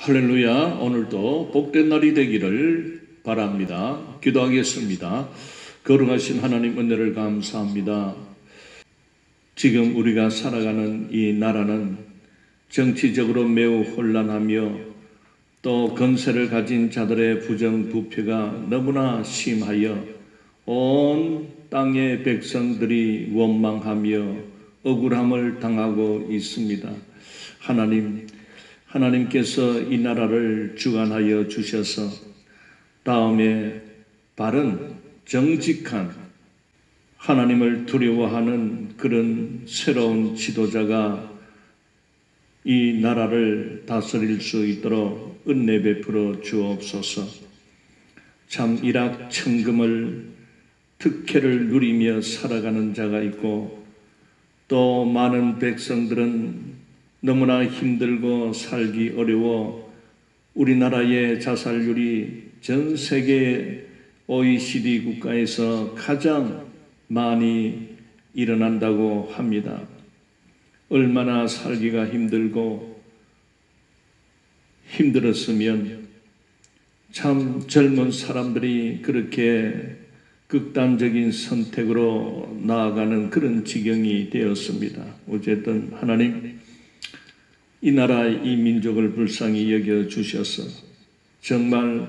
할렐루야. 오늘도 복된 날이 되기를 바랍니다. 기도하겠습니다. 거룩하신 하나님 은혜를 감사합니다. 지금 우리가 살아가는 이 나라는 정치적으로 매우 혼란하며 또 권세를 가진 자들의 부정부패가 너무나 심하여 온 땅의 백성들이 원망하며 억울함을 당하고 있습니다. 하나님께서 이 나라를 주관하여 주셔서 다음에 바른 정직한 하나님을 두려워하는 그런 새로운 지도자가 이 나라를 다스릴 수 있도록 은혜 베풀어 주옵소서. 참 일확천금을 특혜를 누리며 살아가는 자가 있고 또 많은 백성들은 너무나 힘들고 살기 어려워 우리나라의 자살률이 전 세계 OECD 국가에서 가장 많이 일어난다고 합니다. 얼마나 살기가 힘들고 힘들었으면 참 젊은 사람들이 그렇게 극단적인 선택으로 나아가는 그런 지경이 되었습니다. 어쨌든 하나님, 이 나라 이 민족을 불쌍히 여겨주셔서 정말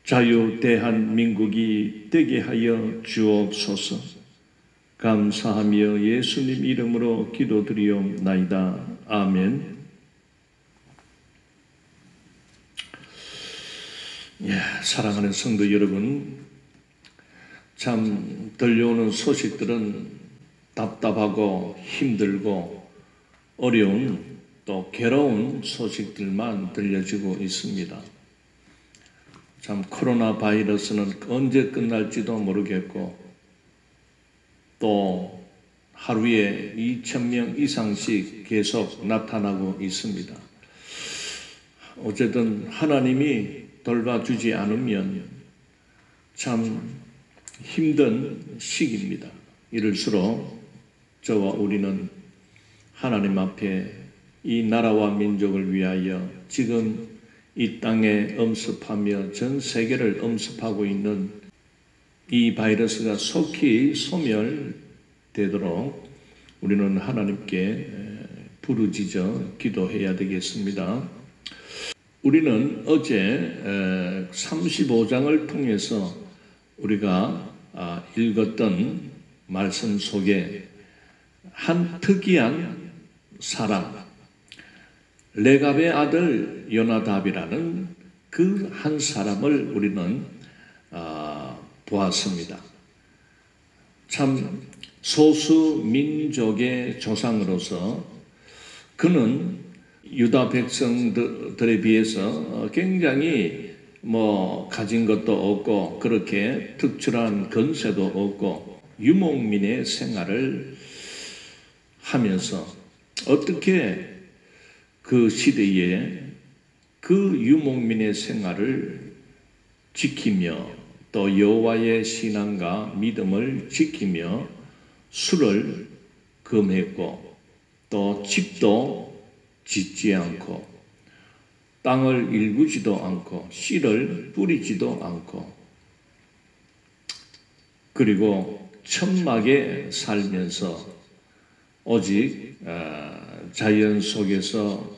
자유 대한민국이 되게 하여 주옵소서. 감사하며 예수님 이름으로 기도드리옵나이다. 아멘. 사랑하는 성도 여러분, 참 들려오는 소식들은 답답하고 힘들고 어려운 또 괴로운 소식들만 들려지고 있습니다. 참 코로나 바이러스는 언제 끝날지도 모르겠고 또 하루에 2,000명 이상씩 계속 나타나고 있습니다. 어쨌든 하나님이 돌봐주지 않으면 참 힘든 시기입니다. 이럴수록 저와 우리는 하나님 앞에 이 나라와 민족을 위하여 지금 이 땅에 엄습하며 전 세계를 엄습하고 있는 이 바이러스가 속히 소멸되도록 우리는 하나님께 부르짖어 기도해야 되겠습니다. 우리는 어제 35장을 통해서 우리가 읽었던 말씀 속에 한 특이한 사람, 레갑의 아들 요나답이라는 그 한 사람을 우리는 보았습니다. 참 소수 민족의 조상으로서 그는 유다 백성들에 비해서 굉장히 가진 것도 없고 그렇게 특출한 권세도 없고 유목민의 생활을 하면서 어떻게 그 시대에 그 유목민의 생활을 지키며 또 여호와의 신앙과 믿음을 지키며 술을 금했고 또 집도 짓지 않고 땅을 일구지도 않고 씨를 뿌리지도 않고 그리고 천막에 살면서 오직 자연 속에서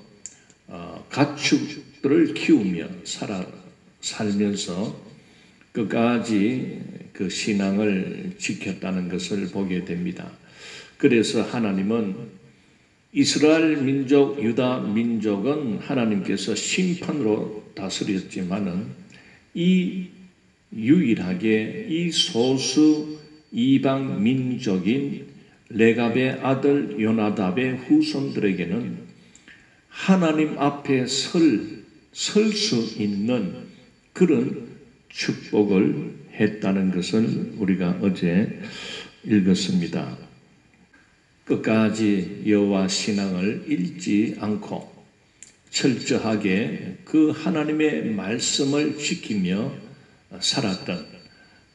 가축들을 키우며 살면서 끝까지 그 신앙을 지켰다는 것을 보게 됩니다. 그래서 하나님은 이스라엘 민족, 유다 민족은 하나님께서 심판으로 다스렸지만은 이 유일하게 이 소수 이방 민족인 레갑의 아들 요나답의 후손들에게는 하나님 앞에 설 수 있는 그런 축복을 했다는 것을 우리가 어제 읽었습니다. 끝까지 여호와 신앙을 잃지 않고 철저하게 그 하나님의 말씀을 지키며 살았던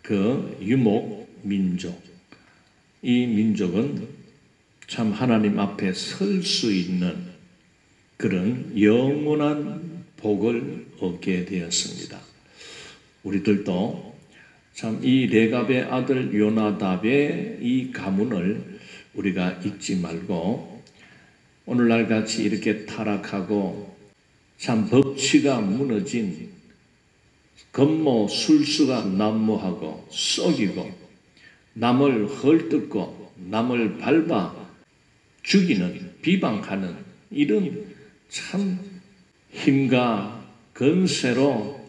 그 유목 민족, 이 민족은 참 하나님 앞에 설 수 있는 그런 영원한 복을 얻게 되었습니다. 우리들도 참 이 레갑의 아들 요나답의 이 가문을 우리가 잊지 말고 오늘날 같이 이렇게 타락하고 참 법치가 무너진 건모 술수가 난무하고 썩이고 남을 헐뜯고 남을 밟아 죽이는 비방하는 이런 참 힘과 건세로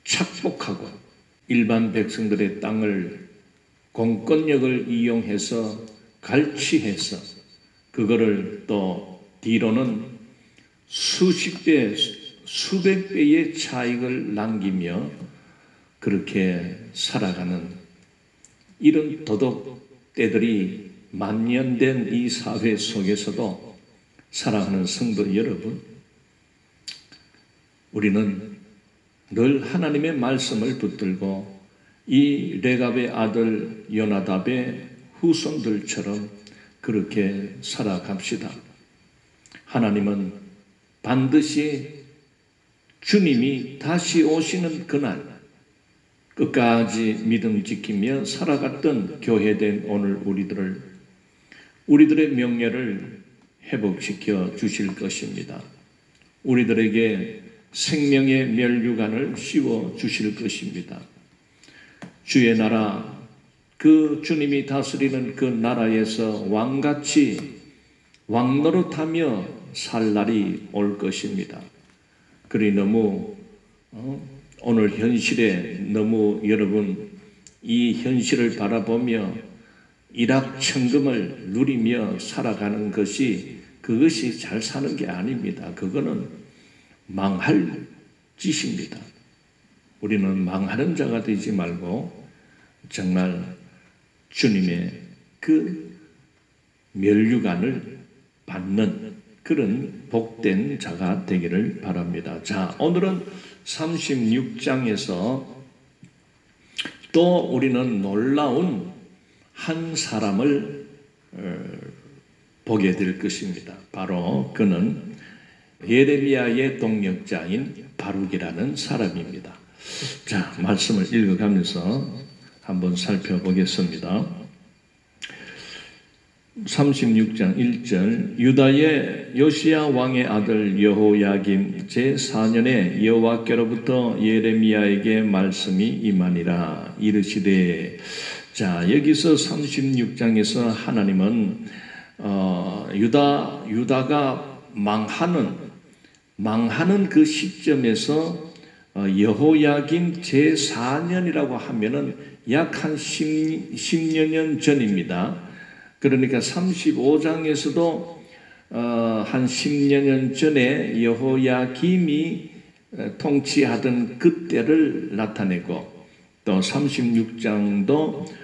착복하고 일반 백성들의 땅을 공권력을 이용해서 갈취해서 그거를 또 뒤로는 수십 배, 수백 배의 차익을 남기며 그렇게 살아가는 이런 도덕때들이 만연된 이 사회 속에서도 사랑하는 성도 여러분, 우리는 늘 하나님의 말씀을 붙들고 이 레갑의 아들 요나답의 후손들처럼 그렇게 살아갑시다. 하나님은 반드시 주님이 다시 오시는 그날 끝까지 믿음 지키며 살아갔던 교회된 오늘 우리들의 명예를 회복시켜 주실 것입니다. 우리들에게 생명의 면류관을 씌워 주실 것입니다. 주의 나라, 그 주님이 다스리는 그 나라에서 왕같이 왕노릇하며 살 날이 올 것입니다. 그리 너무 오늘 현실에 너무 여러분 이 현실을 바라보며 일확천금을 누리며 살아가는 그것이 잘 사는 게 아닙니다. 그거는 망할 짓입니다. 우리는 망하는 자가 되지 말고 정말 주님의 그 면류관을 받는 그런 복된 자가 되기를 바랍니다. 자, 오늘은 36장에서 또 우리는 놀라운 한 사람을 보게 될 것입니다. 바로 그는 예레미야의 동역자인 바룩이라는 사람입니다. 자, 말씀을 읽어가면서 한번 살펴보겠습니다. 36장 1절 유다의 요시야 왕의 아들 여호야김 제4년에 여호와께로부터 예레미야에게 말씀이 임하니라 이르시되. 자, 여기서 36장에서 하나님은 유다가 망하는 그 시점에서 여호야김 제4년이라고 하면은 약 한 10여 년 전입니다. 그러니까 35장에서도 한 10여 년 전에 여호야김이 통치하던 그때를 나타내고 또 36장도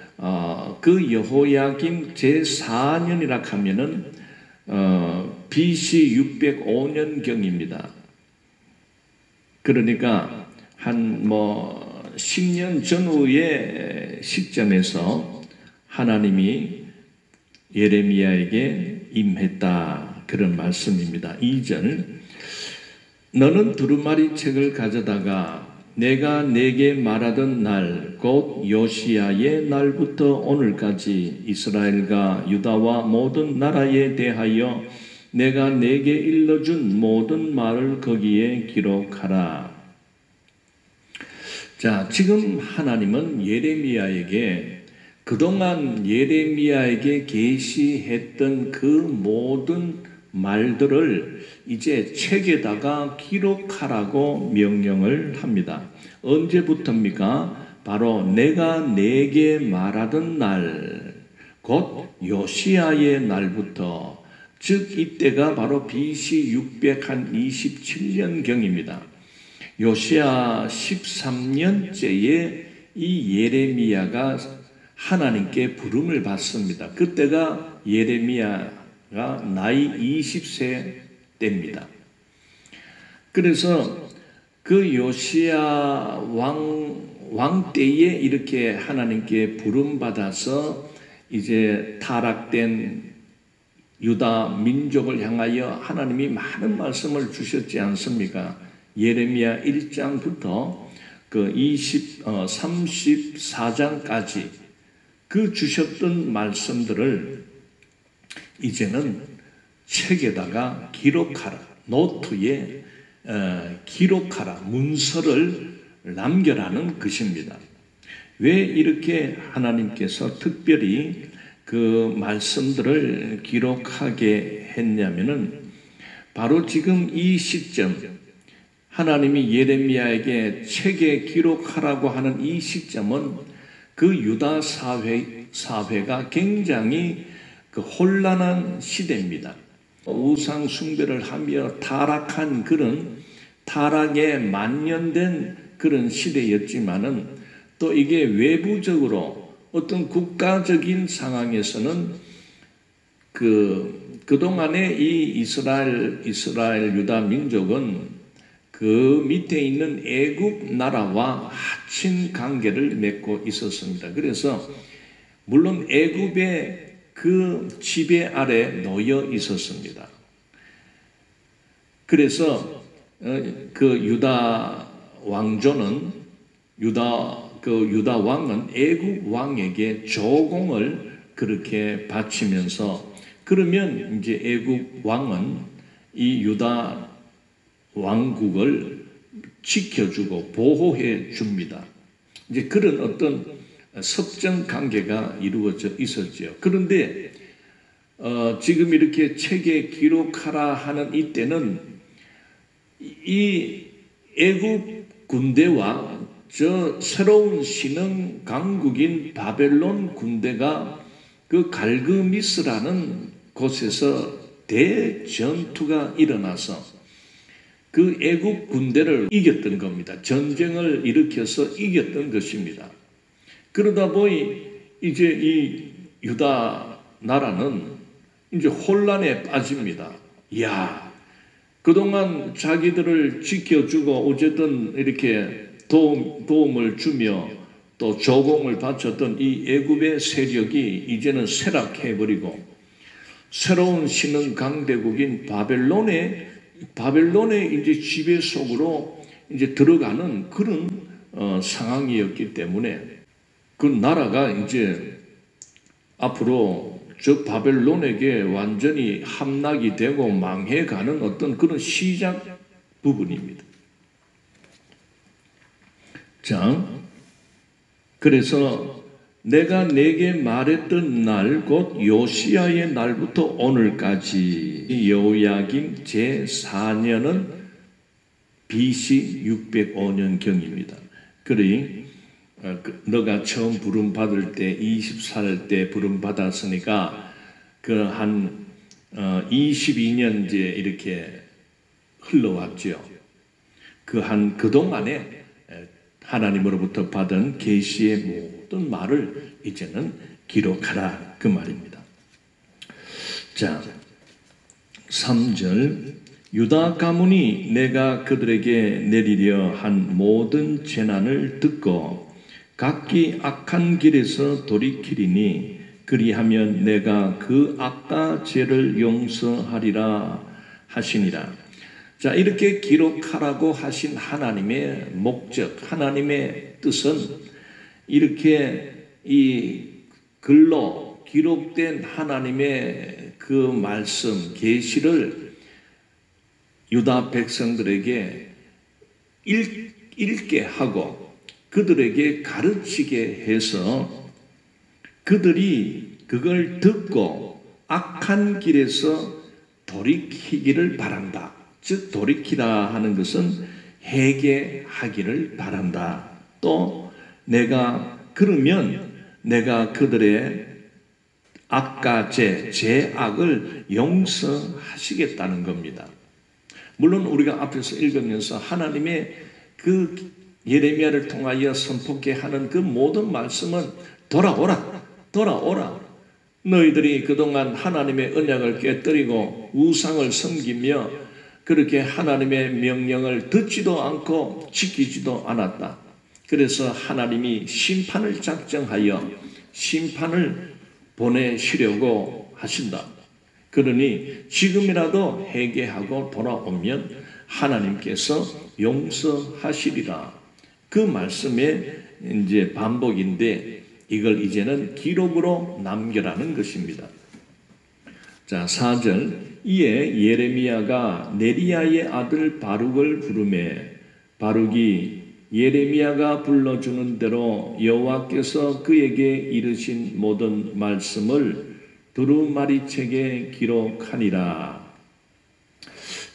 그 여호야김 제4년이라 하면은 BC 605년경입니다. 그러니까 한 10년 전후의 시점에서 하나님이 예레미야에게 임했다. 그런 말씀입니다. 2절 너는 두루마리 책을 가져다가 내가 내게 말하던 날 곧 요시야의 날부터 오늘까지 이스라엘과 유다와 모든 나라에 대하여 내가 내게 일러준 모든 말을 거기에 기록하라. 자, 지금 하나님은 예레미야에게 그동안 예레미야에게 계시했던 그 모든 말들을 이제 책에다가 기록하라고 명령을 합니다. 언제부터입니까? 바로 내가 내게 말하던 날, 곧 요시야의 날부터, 즉 이때가 바로 BC 627년경입니다. 요시야 13년째에 이 예레미야가 하나님께 부름을 받습니다. 그때가 예레미야가 나이 20세 때입니다. 그래서 그 요시야 왕 때에 이렇게 하나님께 부름 받아서 이제 타락된 유다 민족을 향하여 하나님이 많은 말씀을 주셨지 않습니까? 예레미야 1장부터 그 34장까지 그 주셨던 말씀들을 이제는 책에다가 기록하라. 노트에 기록하라. 문서를 남겨라는 것입니다. 왜 이렇게 하나님께서 특별히 그 말씀들을 기록하게 했냐면은 바로 지금 이 시점, 하나님이 예레미야에게 책에 기록하라고 하는 이 시점은 그 유다 사회가 굉장히 그 혼란한 시대입니다. 우상 숭배를 하며 타락한 그런 타락에 만연된 그런 시대였지만은 또 이게 외부적으로 어떤 국가적인 상황에서는 그동안의 이 이스라엘 유다 민족은 그 밑에 있는 애굽 나라와 하친 관계를 맺고 있었습니다. 그래서 물론 애굽의 그 지배 아래 놓여 있었습니다. 그래서 그 유다 왕은 애굽 왕에게 조공을 그렇게 바치면서, 그러면 이제 애굽 왕은 이 유다 왕국을 지켜주고 보호해 줍니다. 이제 그런 어떤 섭정 관계가 이루어져 있었죠. 그런데 지금 이렇게 책에 기록하라 하는 이때는 이 애굽 군대와 저 새로운 신흥 강국인 바벨론 군대가 그 갈그미스라는 곳에서 대전투가 일어나서 그 애굽 군대를 이겼던 겁니다. 전쟁을 일으켜서 이겼던 것입니다. 그러다 보니 이제 이 유다 나라는 이제 혼란에 빠집니다. 이야, 그동안 자기들을 지켜주고 어쨌든 이렇게 도움을 주며 또 조공을 바쳤던 이 애굽의 세력이 이제는 쇠락해버리고 새로운 신흥 강대국인 바벨론의 이제 지배 속으로 이제 들어가는 그런 상황이었기 때문에 그 나라가 이제 앞으로 저 바벨론에게 완전히 함락이 되고 망해가는 어떤 그런 시작 부분입니다. 자, 그래서 내가 내게 말했던 날, 곧 요시야의 날부터 오늘까지 여호야김 제4년은 BC 605년경입니다. 그러니 너가 처음 부름 받을 때 20살 때 부름 받았으니까 그 한 22년 이제 이렇게 흘러왔죠. 그동안에 하나님으로부터 받은 계시의 모든 말을 이제는 기록하라, 그 말입니다. 자, 3절, 유다 가문이 내가 그들에게 내리려 한 모든 재난을 듣고 각기 악한 길에서 돌이키리니 그리하면 내가 그 악과 죄를 용서하리라 하시니라. 자, 이렇게 기록하라고 하신 하나님의 목적, 하나님의 뜻은 이렇게 이 글로 기록된 하나님의 그 말씀, 계시를 유다 백성들에게 읽게 하고 그들에게 가르치게 해서 그들이 그걸 듣고 악한 길에서 돌이키기를 바란다. 즉 돌이키라 하는 것은 회개하기를 바란다. 또 그러면 내가 그들의 악과 죄악을 용서하시겠다는 겁니다. 물론 우리가 앞에서 읽으면서 하나님의 그 예레미야를 통하여 선포케 하는 그 모든 말씀은 돌아오라. 너희들이 그동안 하나님의 언약을 깨뜨리고 우상을 섬기며 그렇게 하나님의 명령을 듣지도 않고 지키지도 않았다. 그래서 하나님이 심판을 작정하여 심판을 보내시려고 하신다. 그러니 지금이라도 회개하고 돌아오면 하나님께서 용서하시리라. 그 말씀의 이제 반복인데 이걸 이제는 기록으로 남겨라는 것입니다. 자, 4절. 이에 예레미야가 네리야의 아들 바룩을 부르매 바룩이 예레미야가 불러주는 대로 여호와께서 그에게 이르신 모든 말씀을 두루마리책에 기록하니라.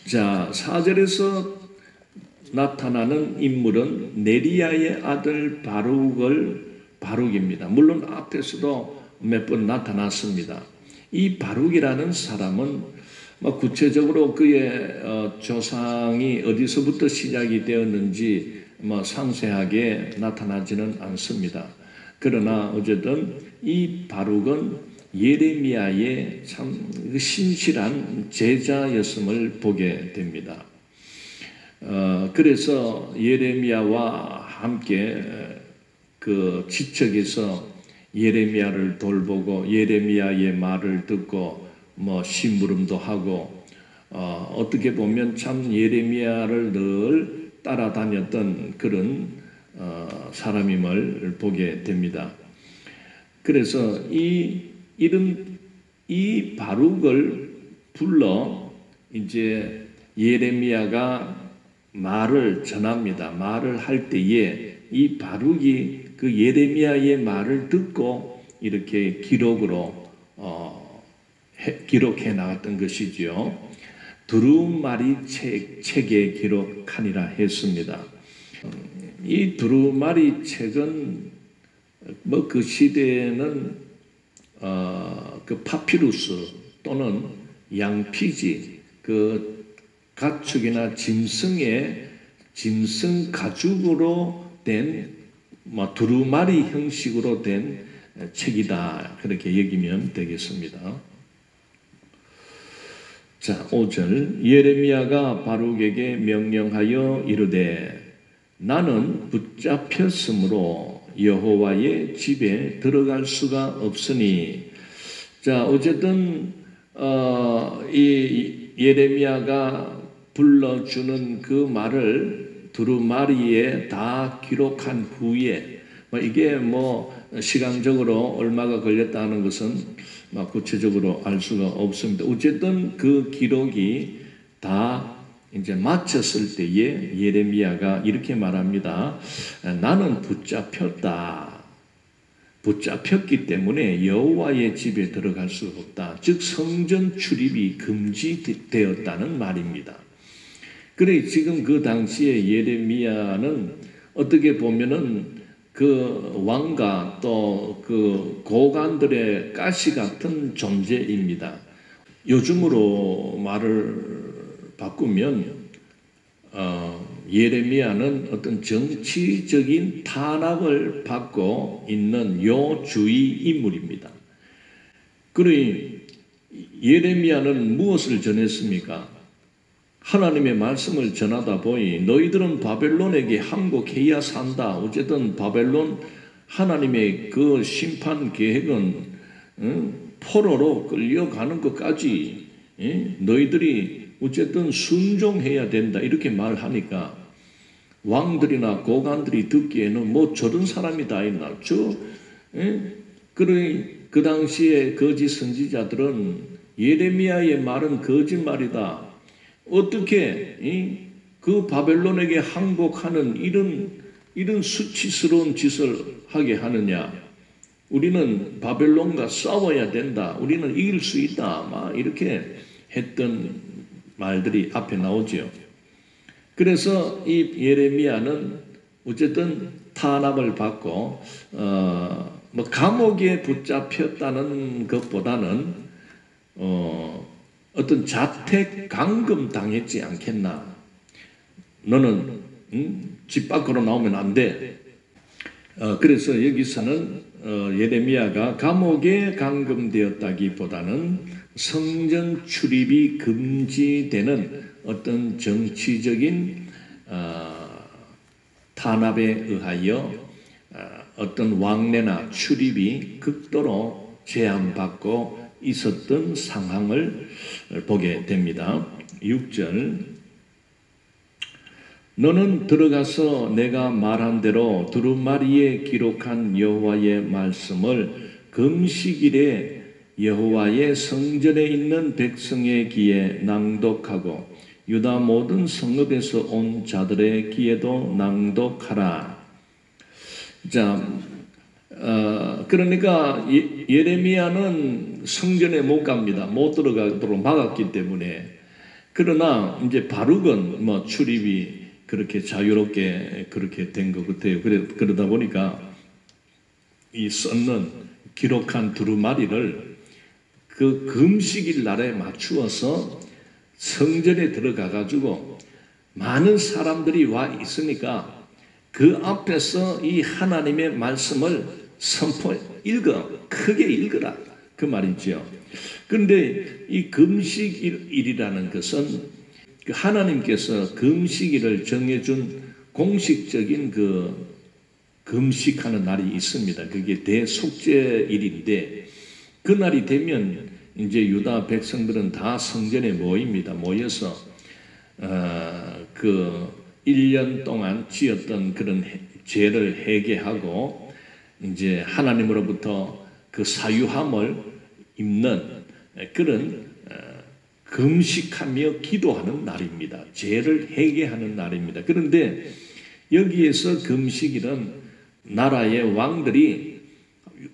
자, 4절에서 나타나는 인물은 네리야의 아들 바룩입니다. 물론 앞에서도 몇 번 나타났습니다. 이 바룩이라는 사람은 구체적으로 그의 조상이 어디서부터 시작이 되었는지 상세하게 나타나지는 않습니다. 그러나 어쨌든 이 바룩은 예레미야의 참 신실한 제자였음을 보게 됩니다. 그래서 예레미야와 함께 그 지척에서 예레미야를 돌보고 예레미야의 말을 듣고 심부름도 하고 어떻게 보면 참 예레미야를 늘 따라다녔던 그런 사람임을 보게 됩니다. 그래서 이 바룩을 불러 이제 예레미야가 말을 전합니다. 말을 할 때에 이 바룩이 그 예레미야의 말을 듣고 이렇게 기록으로 기록해 나갔던 것이지요. 두루마리 책에 기록하니라 했습니다. 이 두루마리 책은 그 시대에는 그 파피루스 또는 양피지 그 가축이나 짐승 가죽으로 된 두루마리 형식으로 된 책이다. 그렇게 여기면 되겠습니다. 자, 5절. 예레미야가 바룩에게 명령하여 이르되 나는 붙잡혔으므로 여호와의 집에 들어갈 수가 없으니. 자, 어쨌든 이 예레미야가 불러주는 그 말을 두루마리에 다 기록한 후에 이게 시간적으로 얼마가 걸렸다는 것은 구체적으로 알 수가 없습니다. 어쨌든 그 기록이 다 이제 마쳤을 때에 예레미야가 이렇게 말합니다. 나는 붙잡혔다. 붙잡혔기 때문에 여호와의 집에 들어갈 수가 없다. 즉 성전 출입이 금지되었다는 말입니다. 그래 지금 그 당시에 예레미야는 어떻게 보면은 그 왕과 또 그 고관들의 가시 같은 존재입니다. 요즘으로 말을 바꾸면 예레미야는 어떤 정치적인 탄압을 받고 있는 요주의 인물입니다. 그러니 예레미야는 무엇을 전했습니까? 하나님의 말씀을 전하다 보니 너희들은 바벨론에게 항복해야 산다. 어쨌든 바벨론 하나님의 그 심판 계획은 포로로 끌려가는 것까지 너희들이 어쨌든 순종해야 된다. 이렇게 말하니까 왕들이나 고관들이 듣기에는 저런 사람이 다 있나? 그러니 그 당시에 거짓 선지자들은 예레미야의 말은 거짓말이다. 어떻게 그 바벨론에게 항복하는 이런 수치스러운 짓을 하게 하느냐? 우리는 바벨론과 싸워야 된다. 우리는 이길 수 있다. 막 이렇게 했던 말들이 앞에 나오죠. 그래서 이 예레미야는 어쨌든 탄압을 받고 감옥에 붙잡혔다는 것보다는 어떤 자택 감금 당했지 않겠나. 너는 집 밖으로 나오면 안 돼. 그래서 여기서는 예레미야가 감옥에 감금되었다기보다는 성전 출입이 금지되는 어떤 정치적인 탄압에 의하여 어떤 왕래나 출입이 극도로 제한받고 있었던 상황을 보게 됩니다. 6절 너는 들어가서 내가 말한 대로 두루마리에 기록한 여호와의 말씀을 금식일에 여호와의 성전에 있는 백성의 귀에 낭독하고 유다 모든 성읍에서 온 자들의 귀에도 낭독하라. 자, 그러니까 예레미야는 성전에 못 갑니다. 못 들어가도록 막았기 때문에. 그러나 이제 바룩은 뭐 출입이 그렇게 자유롭게 그렇게 된 것 같아요. 그러다 보니까 이 썼는 기록한 두루마리를 그 금식일 날에 맞추어서 성전에 들어가 가지고 많은 사람들이 와 있으니까 그 앞에서 이 하나님의 말씀을 크게 읽어라 그 말이죠. 그런데 이 금식일이라는 것은 하나님께서 금식일을 정해준 공식적인 그 금식하는 날이 있습니다. 그게 대속죄일인데 그 날이 되면 이제 유다 백성들은 다 성전에 모입니다. 모여서 그 1년 동안 지었던 그런 죄를 회개하고 이제 하나님으로부터 그 사유함을 입는 그런 금식하며 기도하는 날입니다. 죄를 회개하는 날입니다. 그런데 여기에서 금식일은 나라의 왕들이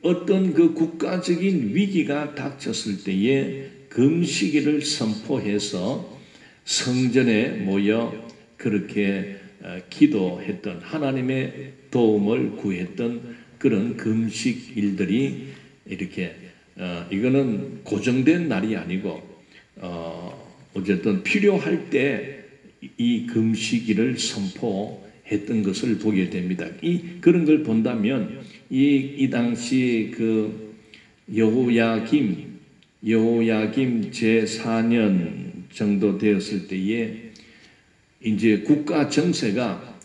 어떤 그 국가적인 위기가 닥쳤을 때에 금식일을 선포해서 성전에 모여 그렇게 기도했던 하나님의 도움을 구했던 그런 금식일들이 이렇게 이거는 고정된 날이 아니고 어쨌든 필요할 때 이 금식일을 선포했던 것을 보게 됩니다. 그런 걸 본다면 이 당시 그 여호야김 제4년 정도 되었을 때에 이제 국가 정세가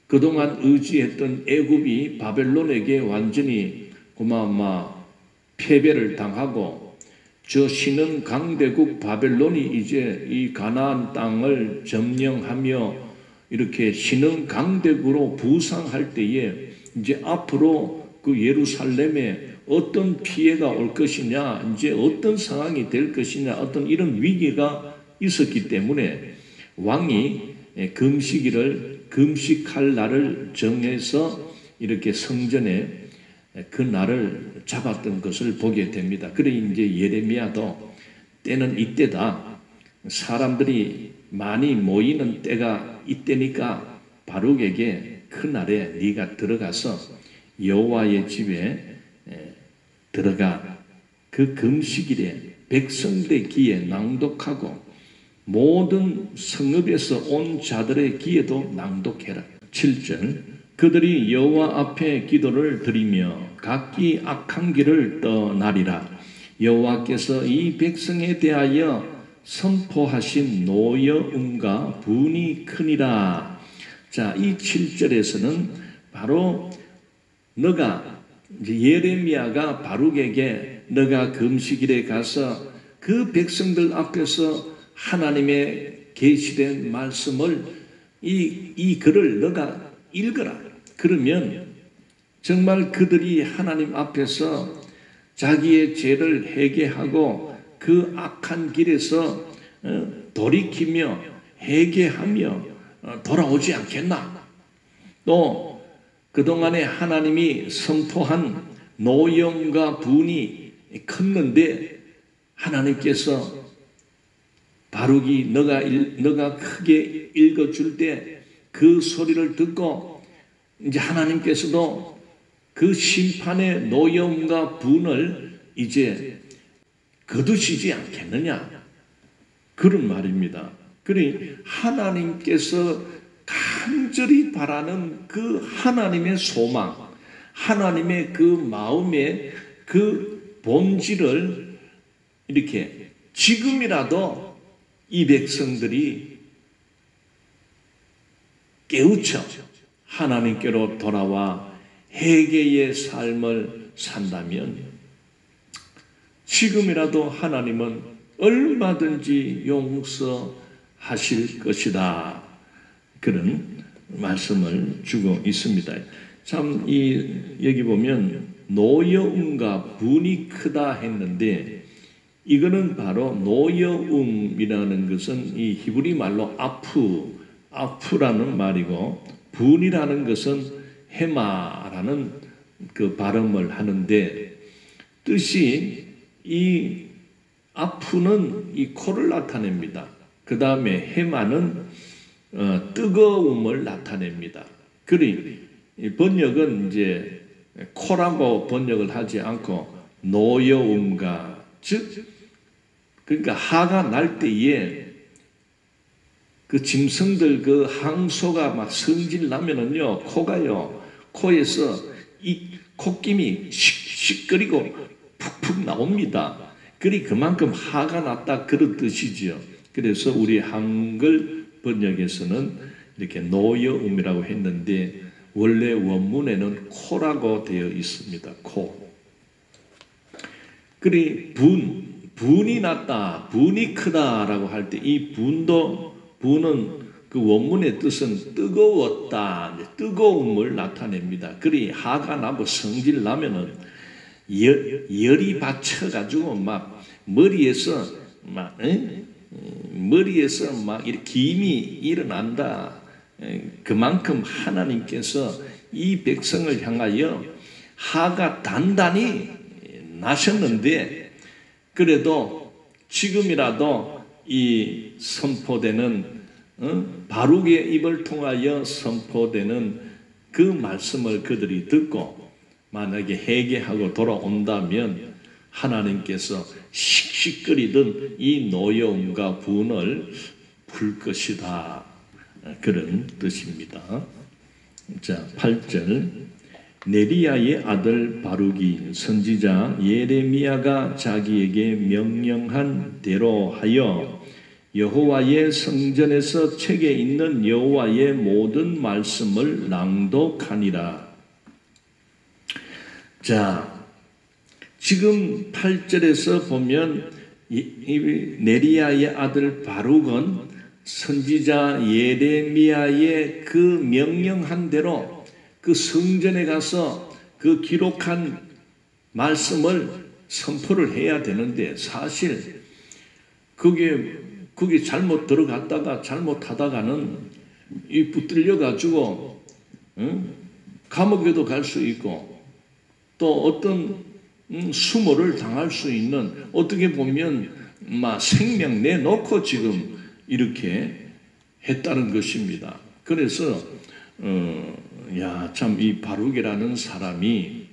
그동안 의지했던 애굽이 바벨론에게 완전히 패배를 당하고 저 신흥 강대국 바벨론이 이제 이 가나안 땅을 점령하며 이렇게 신흥 강대국으로 부상할 때에 이제 앞으로 그 예루살렘에 어떤 피해가 올 것이냐, 이제 어떤 상황이 될 것이냐, 어떤 이런 위기가 있었기 때문에 왕이 금식할 날을 정해서 이렇게 성전에 그 날을 잡았던 것을 보게 됩니다. 그래 이제 예레미야도 때는 이때다. 사람들이 많이 모이는 때가 이때니까 바룩에게 그 날에 네가 들어가서 여호와의 집에 들어가 그 금식일에 백성들의 귀에 낭독하고 모든 성읍에서 온 자들의 귀에도 낭독해라. 7절 그들이 여호와 앞에 기도를 드리며 각기 악한 길을 떠나리라. 여호와께서 이 백성에 대하여 선포하신 노여움과 분이 크니라. 자, 이 7절에서는 바로 예레미야가 바룩에게 너가 금식일에 가서 그 백성들 앞에서 하나님의 계시된 말씀을 이 글을 너가 읽어라. 그러면 정말 그들이 하나님 앞에서 자기의 죄를 회개하고 그 악한 길에서 돌이키며 회개하며 돌아오지 않겠나? 또 그동안에 하나님이 선포한 노염과 분이 컸는데 하나님께서 바룩이 너가 크게 읽어줄 때 그 소리를 듣고 이제 하나님께서도 그 심판의 노여움과 분을 이제 거두시지 않겠느냐 그런 말입니다. 그러니 하나님께서 간절히 바라는 그 하나님의 소망, 하나님의 그 마음의 그 본질을 이렇게 지금이라도 이 백성들이 깨우쳐 하나님께로 돌아와 회개의 삶을 산다면 지금이라도 하나님은 얼마든지 용서하실 것이다. 그런 말씀을 주고 있습니다. 참 여기 보면 노여움과 분이 크다 했는데, 이거는 바로 노여움이라는 것은 이 히브리 말로 아프라는 말이고, 분이라는 것은 헤마라는 그 발음을 하는데, 뜻이 이 아프는 이 코를 나타냅니다. 그 다음에 헤마는 뜨거움을 나타냅니다. 그러니 번역은 이제 코라고 번역을 하지 않고 노여움과, 즉 그러니까 하가 날 때에 그 짐승들 그 항소가 막 성질 나면은요, 코에서 이 콧김이 씩씩거리고 푹푹 나옵니다. 그리 그만큼 하가 났다, 그런 뜻이지요. 그래서 우리 한글 번역에서는 이렇게 노여움이라고 했는데, 원래 원문에는 코라고 되어 있습니다. 코. 그리 분이 났다, 분이 크다라고 할 때 이 분은 그 원문의 뜻은 뜨거웠다, 뜨거움을 나타냅니다. 그리 하가 나고 성질 나면은 열이 받쳐가지고 막 머리에서 막 이렇게 김이 일어난다. 그만큼 하나님께서 이 백성을 향하여 하가 단단히 나셨는데, 그래도 지금이라도 이 선포되는 바룩의 입을 통하여 선포되는 그 말씀을 그들이 듣고 만약에 회개하고 돌아온다면 하나님께서 씩씩거리던 이 노여움과 분을 풀 것이다. 그런 뜻입니다. 자, 8절. 네리야의 아들 바룩이 선지자 예레미야가 자기에게 명령한 대로 하여 여호와의 성전에서 책에 있는 여호와의 모든 말씀을 낭독하니라. 자, 지금 8절에서 보면 네리야의 아들 바룩은 선지자 예레미야의 그 명령한 대로 그 성전에 가서 그 기록한 말씀을 선포를 해야 되는데, 사실 그게 잘못 들어갔다가 잘못하다가는 이 붙들려 가지고 감옥에도 갈 수 있고, 또 어떤 수모를 당할 수 있는, 어떻게 보면 막 생명 내놓고 지금 이렇게 했다는 것입니다. 그래서 참 이 바룩이라는 사람이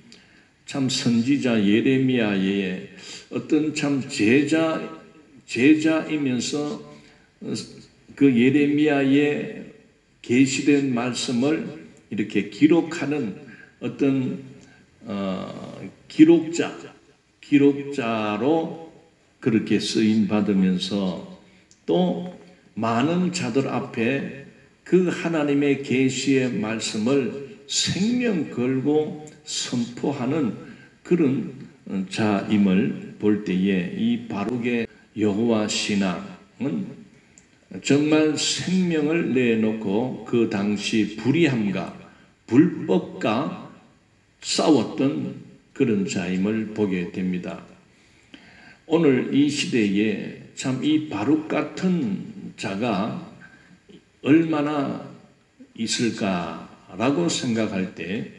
참 선지자 예레미야의 어떤 참 제자이면서 그 예레미야의 계시된 말씀을 이렇게 기록하는 어떤 기록자로 그렇게 쓰임 받으면서, 또 많은 자들 앞에 그 하나님의 계시의 말씀을 생명 걸고 선포하는 그런 자임을 볼 때에 이 바룩의 여호와 신앙은 정말 생명을 내놓고 그 당시 불의함과 불법과 싸웠던 그런 자임을 보게 됩니다. 오늘 이 시대에 참 이 바룩 같은 자가 얼마나 있을까라고 생각할 때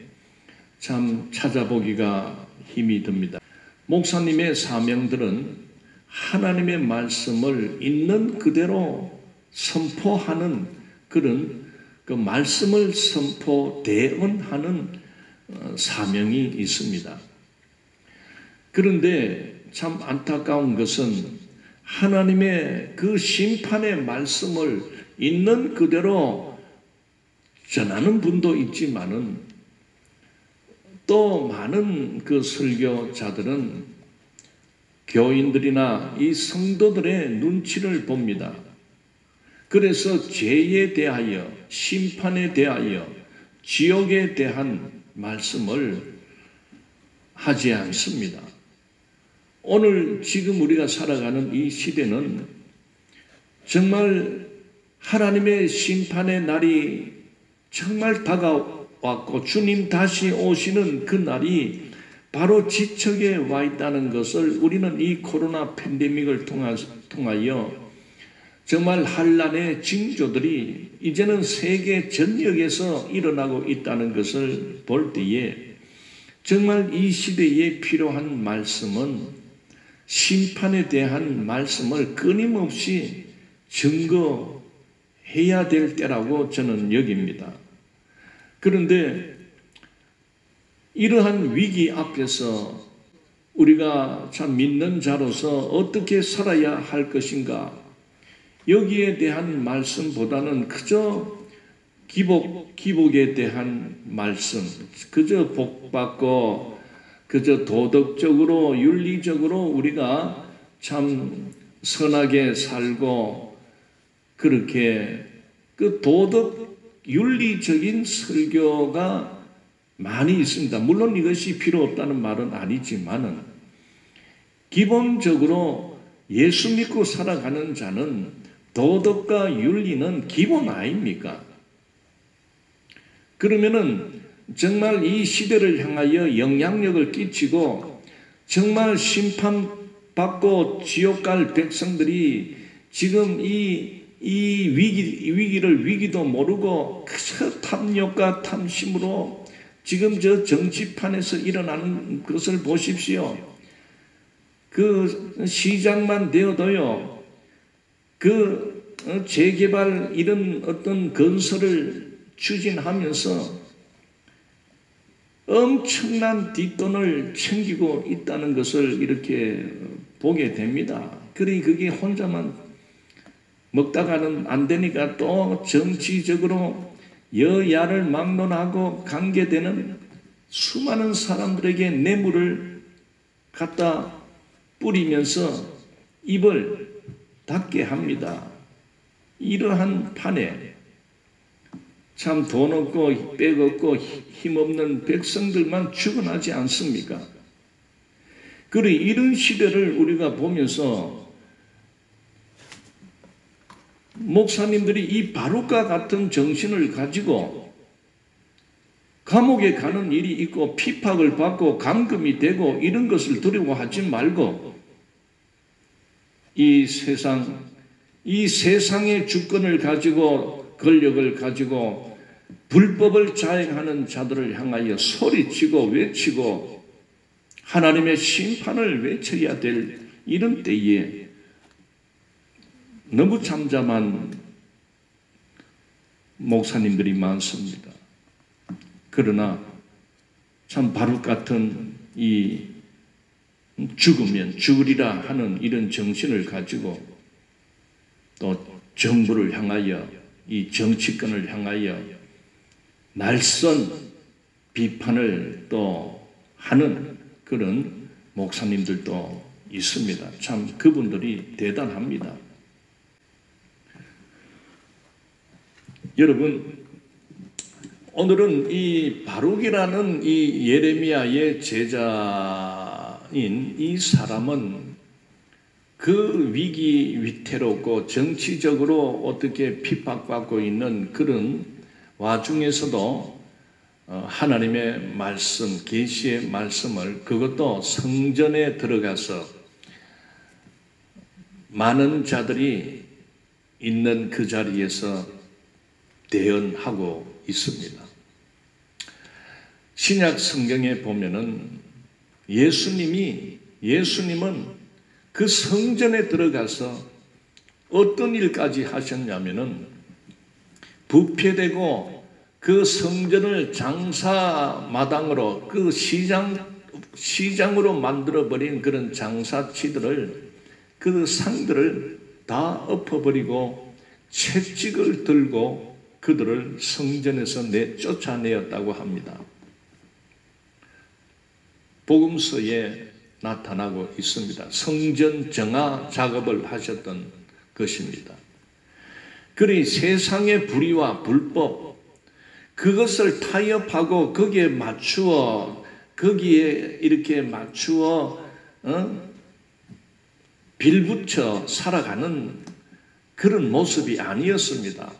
참 찾아보기가 힘이 듭니다. 목사님의 사명들은 하나님의 말씀을 있는 그대로 선포하는 그런 그 말씀을 선포 대언하는 사명이 있습니다. 그런데 참 안타까운 것은 하나님의 그 심판의 말씀을 있는 그대로 전하는 분도 있지만은, 또 많은 그 설교자들은 교인들이나 이 성도들의 눈치를 봅니다. 그래서 죄에 대하여, 심판에 대하여, 지옥에 대한 말씀을 하지 않습니다. 오늘 지금 우리가 살아가는 이 시대는 정말 하나님의 심판의 날이 정말 다가왔고 주님 다시 오시는 그 날이 바로 지척에 와 있다는 것을 우리는 이 코로나 팬데믹을 통하여 정말 환난의 징조들이 이제는 세계 전역에서 일어나고 있다는 것을 볼 때에 정말 이 시대에 필요한 말씀은 심판에 대한 말씀을 끊임없이 증거해야 될 때라고 저는 여깁니다. 그런데 이러한 위기 앞에서 우리가 참 믿는 자로서 어떻게 살아야 할 것인가? 여기에 대한 말씀보다는 그저 기복에 대한 말씀, 그저 복받고 그저 도덕적으로 윤리적으로 우리가 참 선하게 살고 그렇게 그 도덕 윤리적인 설교가 많이 있습니다. 물론 이것이 필요 없다는 말은 아니지만은 기본적으로 예수 믿고 살아가는 자는 도덕과 윤리는 기본 아닙니까? 그러면은 정말 이 시대를 향하여 영향력을 끼치고 정말 심판받고 지옥 갈 백성들이 지금 이 위기를 위기도 모르고 그저 탐욕과 탐심으로 지금 저 정치판에서 일어나는 것을 보십시오. 그 시장만 되어도요, 그 재개발 이런 어떤 건설을 추진하면서 엄청난 뒷돈을 챙기고 있다는 것을 이렇게 보게 됩니다. 그러니 그게 혼자만 먹다가는 안 되니까 또 정치적으로 여야를 막론하고 관계되는 수많은 사람들에게 뇌물을 갖다 뿌리면서 입을 닫게 합니다. 이러한 판에 참 돈 없고 빽 없고 힘없는 백성들만 죽어나지 않습니까? 그리고 이런 시대를 우리가 보면서 목사님들이 이 바룩과 같은 정신을 가지고 감옥에 가는 일이 있고 핍박을 받고 감금이 되고 이런 것을 두려워하지 말고 이 세상의 주권을 가지고 권력을 가지고 불법을 자행하는 자들을 향하여 소리치고 외치고 하나님의 심판을 외쳐야 될 이런 때에 너무 잠잠한 목사님들이 많습니다. 그러나 참 바룩 같은 이 죽으면 죽으리라 하는 이런 정신을 가지고 또 정부를 향하여 이 정치권을 향하여 날선 비판을 또 하는 그런 목사님들도 있습니다. 참 그분들이 대단합니다. 여러분, 오늘은 이 바룩이라는 이 예레미야의 제자인 이 사람은 그 위태롭고 정치적으로 어떻게 핍박받고 있는 그런 와중에서도 하나님의 말씀, 계시의 말씀을 그것도 성전에 들어가서 많은 자들이 있는 그 자리에서 대언하고 있습니다. 신약 성경에 보면은 예수님은 그 성전에 들어가서 어떤 일까지 하셨냐면은 부패되고 그 성전을 장사마당으로 그 시장으로 만들어버린 그런 장사치들을 그 상들을 다 엎어버리고 채찍을 들고 그들을 성전에서 쫓아내었다고 합니다. 복음서에 나타나고 있습니다. 성전 정화 작업을 하셨던 것입니다. 그러니 세상의 불의와 불법 그것을 타협하고 거기에 이렇게 맞추어 빌붙여 살아가는 그런 모습이 아니었습니다.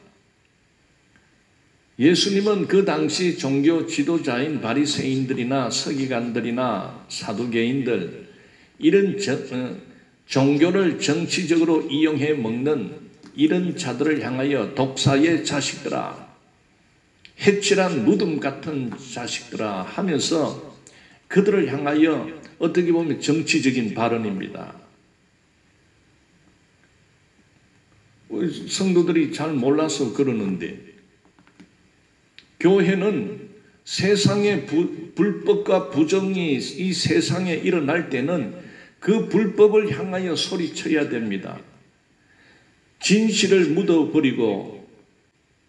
예수님은 그 당시 종교 지도자인 바리새인들이나 서기관들이나 사두개인들, 이런 종교를 정치적으로 이용해 먹는 이런 자들을 향하여 독사의 자식들아, 해칠한 무덤 같은 자식들아 하면서 그들을 향하여 어떻게 보면 정치적인 발언입니다. 성도들이 잘 몰라서 그러는데, 교회는 세상의 불법과 부정이 이 세상에 일어날 때는 그 불법을 향하여 소리쳐야 됩니다. 진실을 묻어버리고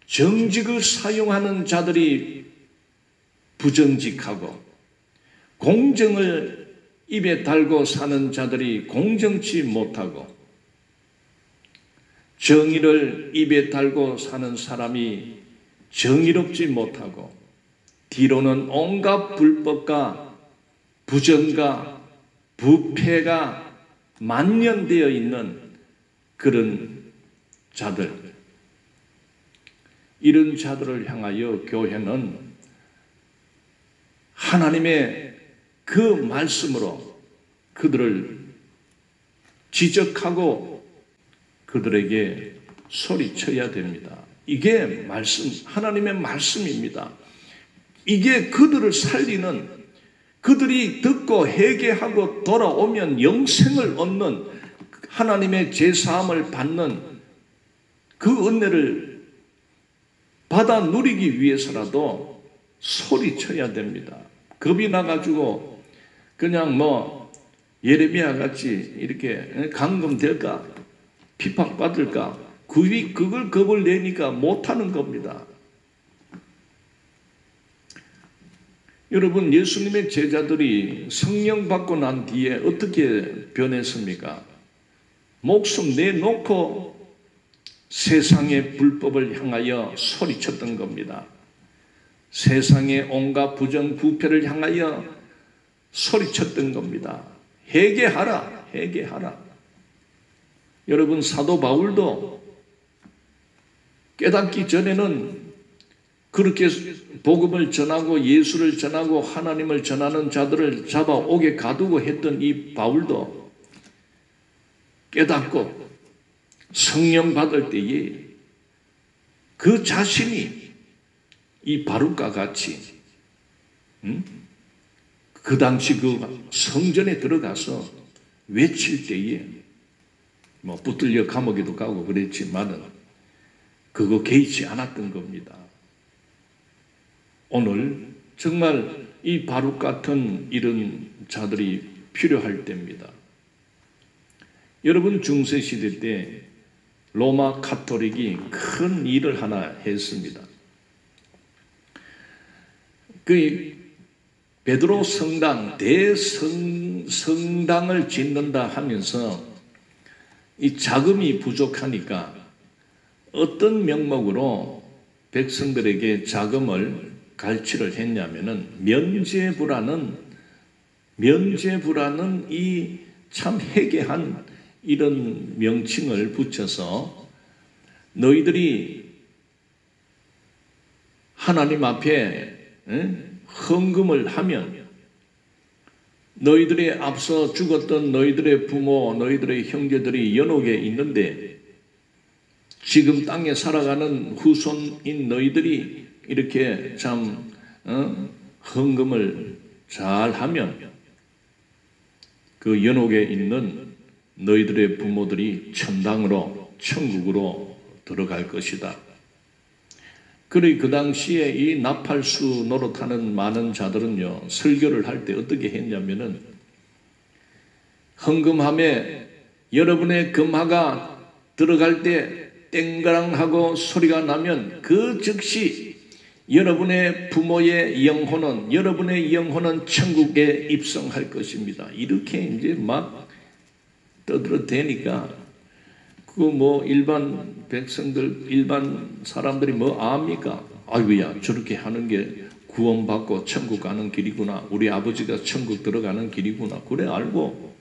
정직을 사용하는 자들이 부정직하고, 공정을 입에 달고 사는 자들이 공정치 못하고, 정의를 입에 달고 사는 사람이 정의롭지 못하고, 뒤로는 온갖 불법과 부정과 부패가 만연되어 있는 그런 자들, 이런 자들을 향하여 교회는 하나님의 그 말씀으로 그들을 지적하고 그들에게 소리쳐야 됩니다. 이게 말씀, 하나님의 말씀입니다. 이게 그들을 살리는, 그들이 듣고 회개하고 돌아오면 영생을 얻는, 하나님의 제사함을 받는 그 은혜를 받아 누리기 위해서라도 소리쳐야 됩니다. 겁이 나가지고 그냥 예레미야 같이 이렇게 감금될까, 핍박받을까, 그걸 겁을 내니까 못하는 겁니다. 여러분, 예수님의 제자들이 성령 받고 난 뒤에 어떻게 변했습니까? 목숨 내놓고 세상의 불법을 향하여 소리쳤던 겁니다. 세상의 온갖 부정 부패를 향하여 소리쳤던 겁니다. 회개하라, 회개하라. 여러분, 사도 바울도 깨닫기 전에는 그렇게 복음을 전하고 예수를 전하고 하나님을 전하는 자들을 잡아오게 가두고 했던 이 바울도 깨닫고 성령 받을 때에 그 자신이 이 바룩과 같이 그 당시 그 성전에 들어가서 외칠 때에 붙들려 감옥에도 가고 그랬지만은 그거 개의치 않았던 겁니다. 오늘 정말 이 바룩 같은 이런 자들이 필요할 때입니다. 여러분, 중세시대 때 로마 가톨릭이 큰 일을 하나 했습니다. 그 베드로 성당, 대성당을 짓는다 하면서 이 자금이 부족하니까 어떤 명목으로 백성들에게 자금을 갈취를 했냐면은 면죄부라는 이 참 해괴한 이런 명칭을 붙여서 너희들이 하나님 앞에 헌금을 하면 너희들의 앞서 죽었던 너희들의 부모, 너희들의 형제들이 연옥에 있는데 지금 땅에 살아가는 후손인 너희들이 이렇게 참 헌금을 잘하면 그 연옥에 있는 너희들의 부모들이 천당으로, 천국으로 들어갈 것이다. 그래 그 당시에 이 나팔수 노릇하는 많은 자들은요, 설교를 할 때 어떻게 했냐면은 헌금함에 여러분의 금화가 들어갈 때 땡가랑하고 소리가 나면 그 즉시 여러분의 부모의 영혼은 천국에 입성할 것입니다. 이렇게 이제 막 떠들어대니까 일반 백성들, 일반 사람들이 압니까? 아이고야, 저렇게 하는 게 구원받고 천국 가는 길이구나. 우리 아버지가 천국 들어가는 길이구나. 그래 알고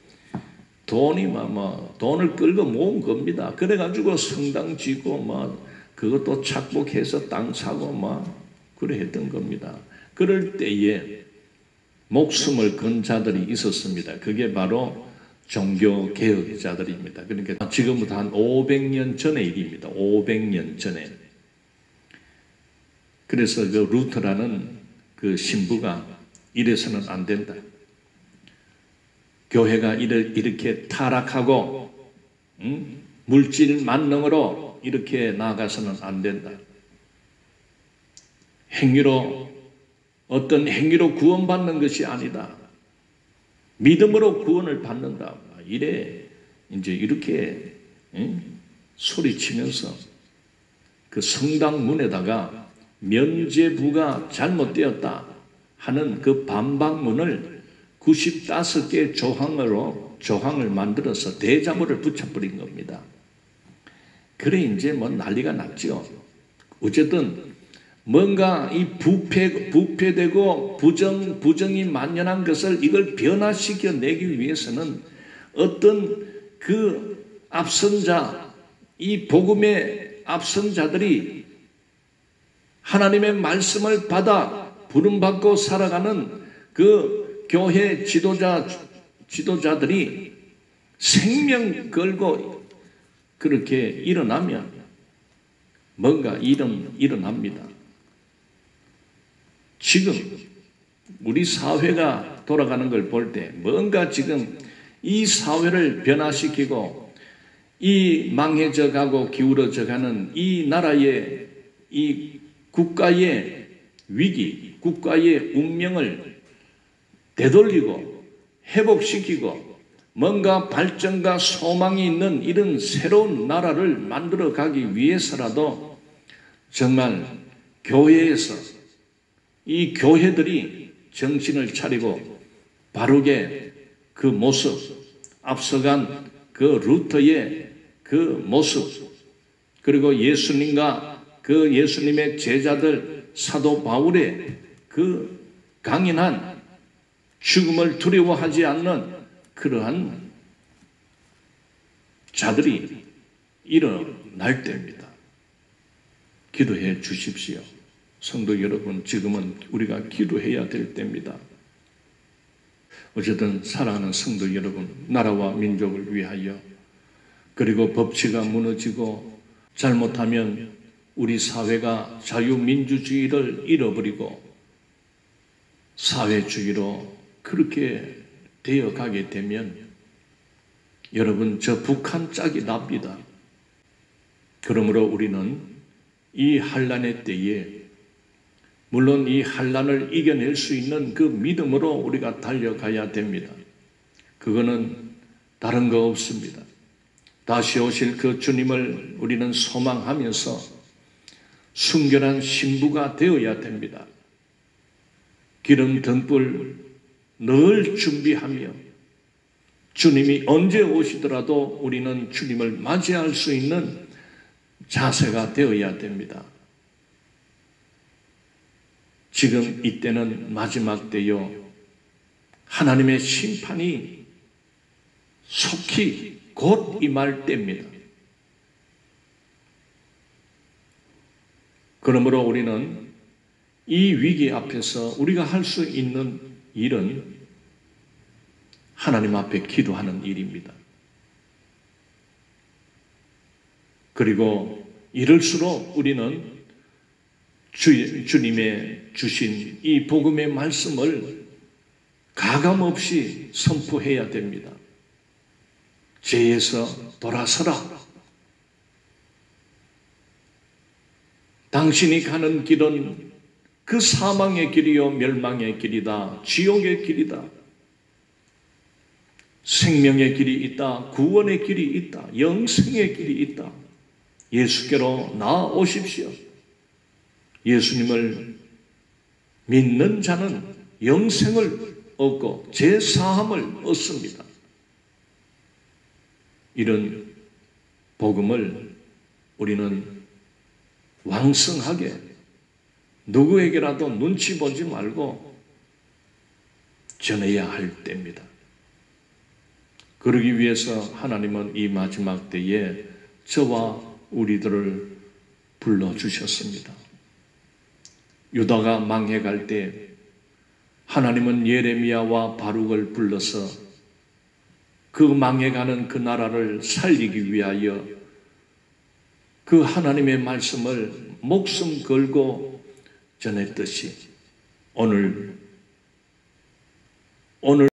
돈을 끌고 모은 겁니다. 그래가지고 성당 지고 그것도 착복해서 땅 사고 그래 했던 겁니다. 그럴 때에 목숨을 건 자들이 있었습니다. 그게 바로 종교 개혁자들입니다. 그러니까 지금부터 한 500년 전의 일입니다. 500년 전에. 그래서 그 루터라는 그 신부가 이래서는 안 된다. 교회가 이렇게 타락하고 물질 만능으로 이렇게 나아가서는 안 된다. 어떤 행위로 구원받는 것이 아니다. 믿음으로 구원을 받는다. 이제 이렇게 소리치면서 그 성당 문에다가 면죄부가 잘못되었다 하는 그 반박문을 95개 조항을 만들어서 대자보를 붙여버린 겁니다. 그래 이제 난리가 났죠. 어쨌든 뭔가 이 부패되고 부정이 만연한 것을 이걸 변화시켜 내기 위해서는 어떤 그 앞선자, 이 복음의 앞선자들이 하나님의 말씀을 받아 부름받고 살아가는 그 교회 지도자들이 생명 걸고 그렇게 일어나면 뭔가 일어납니다. 지금 우리 사회가 돌아가는 걸 볼 때 뭔가 지금 이 사회를 변화시키고 이 망해져 가고 기울어져 가는 이 나라의 이 국가의 위기, 국가의 운명을 되돌리고 회복시키고 뭔가 발전과 소망이 있는 이런 새로운 나라를 만들어 가기 위해서라도 정말 교회에서 이 교회들이 정신을 차리고 바르게 그 모습, 앞서간 그 루터의 그 모습, 그리고 예수님과 그 예수님의 제자들 사도 바울의 그 강인한 죽음을 두려워하지 않는 그러한 자들이 일어날 때입니다. 기도해 주십시오. 성도 여러분, 지금은 우리가 기도해야 될 때입니다. 어쨌든 사랑하는 성도 여러분, 나라와 민족을 위하여, 그리고 법치가 무너지고 잘못하면 우리 사회가 자유민주주의를 잃어버리고 사회주의로 그렇게 되어가게 되면 여러분, 저 북한 짝이 납니다. 그러므로 우리는 이 환난의 때에 물론 이 환난을 이겨낼 수 있는 그 믿음으로 우리가 달려가야 됩니다. 그거는 다른 거 없습니다. 다시 오실 그 주님을 우리는 소망하면서 순결한 신부가 되어야 됩니다. 기름 등불 늘 준비하며 주님이 언제 오시더라도 우리는 주님을 맞이할 수 있는 자세가 되어야 됩니다. 지금 이때는 마지막 때요, 하나님의 심판이 속히 곧 임할 때입니다. 그러므로 우리는 이 위기 앞에서 우리가 할 수 있는 일은 하나님 앞에 기도하는 일입니다. 그리고 이럴수록 우리는 주님의 주신 이 복음의 말씀을 가감없이 선포해야 됩니다. 죄에서 돌아서라. 당신이 가는 길은 그 사망의 길이요 멸망의 길이다. 지옥의 길이다. 생명의 길이 있다. 구원의 길이 있다. 영생의 길이 있다. 예수께로 나아오십시오. 예수님을 믿는 자는 영생을 얻고 제사함을 얻습니다. 이런 복음을 우리는 왕성하게 누구에게라도 눈치 보지 말고 전해야 할 때입니다. 그러기 위해서 하나님은 이 마지막 때에 저와 우리들을 불러주셨습니다. 유다가 망해갈 때 하나님은 예레미야와 바룩을 불러서 그 망해가는 그 나라를 살리기 위하여 그 하나님의 말씀을 목숨 걸고 전했듯이 오늘